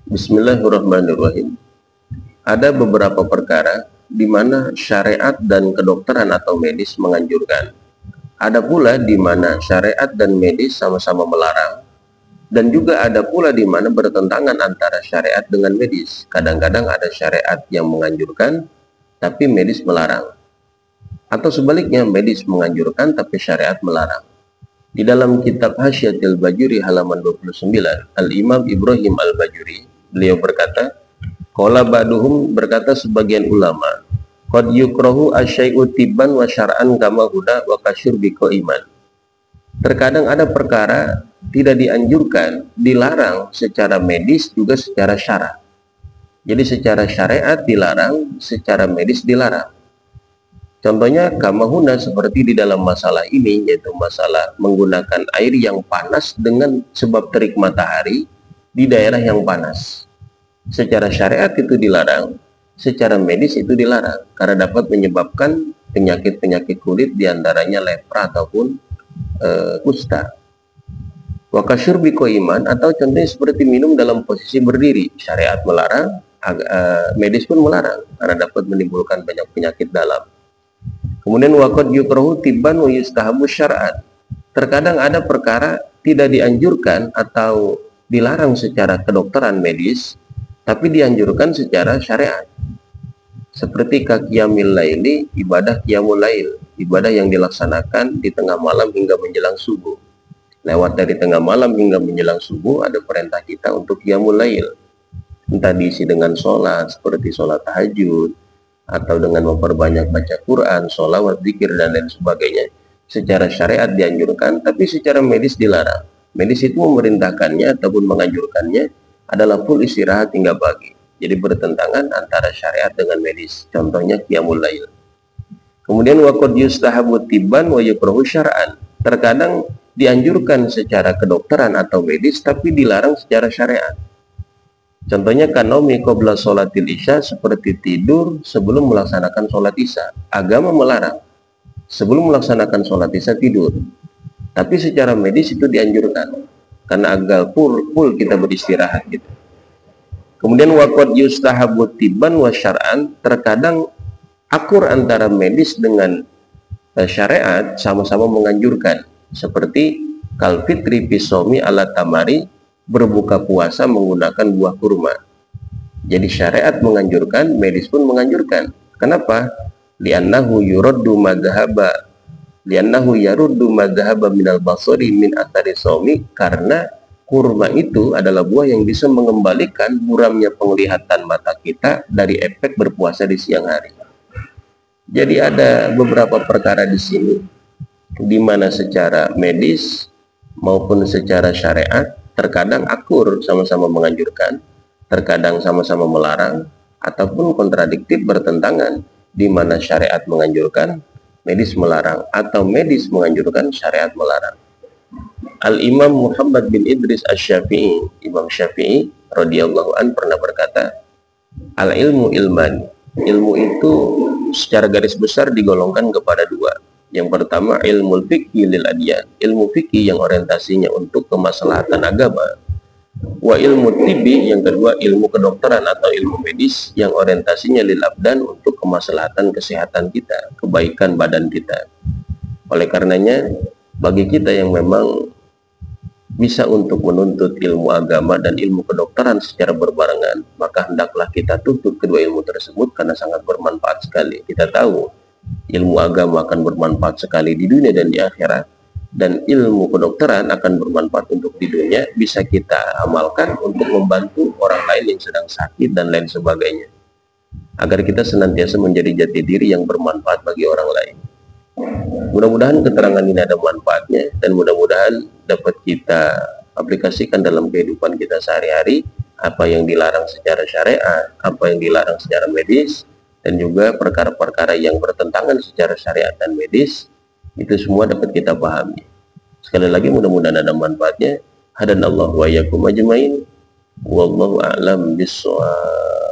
Bismillahirrahmanirrahim. Ada beberapa perkara di mana syariat dan kedokteran atau medis menganjurkan. Ada pula di mana syariat dan medis sama-sama melarang. Dan juga ada pula di mana bertentangan antara syariat dengan medis. Kadang-kadang ada syariat yang menganjurkan, tapi medis melarang. Atau sebaliknya, medis menganjurkan, tapi syariat melarang. Di dalam kitab Hasyiatul Bajuri halaman 29, Al-Imam Ibrahim Al-Bajuri, beliau berkata, qala ba'duhum, berkata sebagian ulama, qad yukrahu asyai'u tibban wa syar'an kama huda wa kasyurbi qaiman. Terkadang ada perkara tidak dianjurkan, dilarang secara medis juga secara syara. Jadi secara syariat dilarang, secara medis dilarang. Contohnya kamahuna seperti di dalam masalah ini, yaitu masalah menggunakan air yang panas dengan sebab terik matahari di daerah yang panas. Secara syariat itu dilarang, secara medis itu dilarang karena dapat menyebabkan penyakit-penyakit kulit, diantaranya lepra ataupun kusta. Wakasyurbi qaiman, atau contohnya seperti minum dalam posisi berdiri, syariat melarang, medis pun melarang karena dapat menimbulkan banyak penyakit dalam. Kemudian waqad yukrahu tibban wa yustahabu syar'an. Terkadang ada perkara tidak dianjurkan atau dilarang secara kedokteran medis, tapi dianjurkan secara syariat. Seperti qiyamul laili, ibadah qiyamul lail, ibadah yang dilaksanakan di tengah malam hingga menjelang subuh. Lewat dari tengah malam hingga menjelang subuh ada perintah kita untuk qiyamul lail. Entah diisi dengan sholat seperti sholat tahajud, atau dengan memperbanyak baca Quran, sholawat, zikir, dan lain sebagainya. Secara syariat dianjurkan, tapi secara medis dilarang. Medis itu memerintahkannya ataupun menganjurkannya adalah full istirahat hingga pagi. Jadi bertentangan antara syariat dengan medis. Contohnya qiyamul lail. Kemudian waqad yustahabu tibban wa yukrahu syar'an. Terkadang dianjurkan secara kedokteran atau medis, tapi dilarang secara syariat. Contohnya kanaumi qabla sholatil isya, seperti tidur sebelum melaksanakan sholat isya. Agama melarang sebelum melaksanakan sholat isya tidur, tapi secara medis itu dianjurkan karena agar full kita beristirahat gitu. Kemudian waqad yustahabu tibban wa syar'an, terkadang akur antara medis dengan syariat sama-sama menganjurkan, seperti kal fitri bisomi ala tamari, berbuka puasa menggunakan buah kurma. Jadi syariat menganjurkan, medis pun menganjurkan. Kenapa? Li'annahu yuraddu yaruddu madhhaba minal basari min athari somi, karena kurma itu adalah buah yang bisa mengembalikan buramnya penglihatan mata kita dari efek berpuasa di siang hari. Jadi ada beberapa perkara di sini di mana secara medis maupun secara syariat terkadang akur sama-sama menganjurkan, terkadang sama-sama melarang, ataupun kontradiktif bertentangan, di mana syariat menganjurkan, medis melarang, atau medis menganjurkan, syariat melarang. Al-Imam Muhammad bin Idris Asy-Syafi'i, Imam Syafi'i radhiyallahu an, pernah berkata, al-ilmu ilman. Ilmu itu secara garis besar digolongkan kepada dua. Yang pertama ilmu fikih lil adyan, ilmu fikih yang orientasinya untuk kemaslahatan agama. Wa ilmu tibi, yang kedua ilmu kedokteran atau ilmu medis yang orientasinya lil abdan, untuk kemaslahatan kesehatan kita, kebaikan badan kita. Oleh karenanya bagi kita yang memang bisa untuk menuntut ilmu agama dan ilmu kedokteran secara berbarengan, maka hendaklah kita tuntut kedua ilmu tersebut karena sangat bermanfaat sekali. Kita tahu ilmu agama akan bermanfaat sekali di dunia dan di akhirat, dan ilmu kedokteran akan bermanfaat untuk di dunia, bisa kita amalkan untuk membantu orang lain yang sedang sakit dan lain sebagainya, agar kita senantiasa menjadi jati diri yang bermanfaat bagi orang lain. Mudah-mudahan keterangan ini ada manfaatnya, dan mudah-mudahan dapat kita aplikasikan dalam kehidupan kita sehari-hari, apa yang dilarang secara syariat, apa yang dilarang secara medis, dan juga perkara-perkara yang bertentangan secara syariat dan medis, itu semua dapat kita pahami. Sekali lagi mudah-mudahan ada manfaatnya. Hadanallahu wa iyyakum ajmain. Wallahu a'lam bishawab.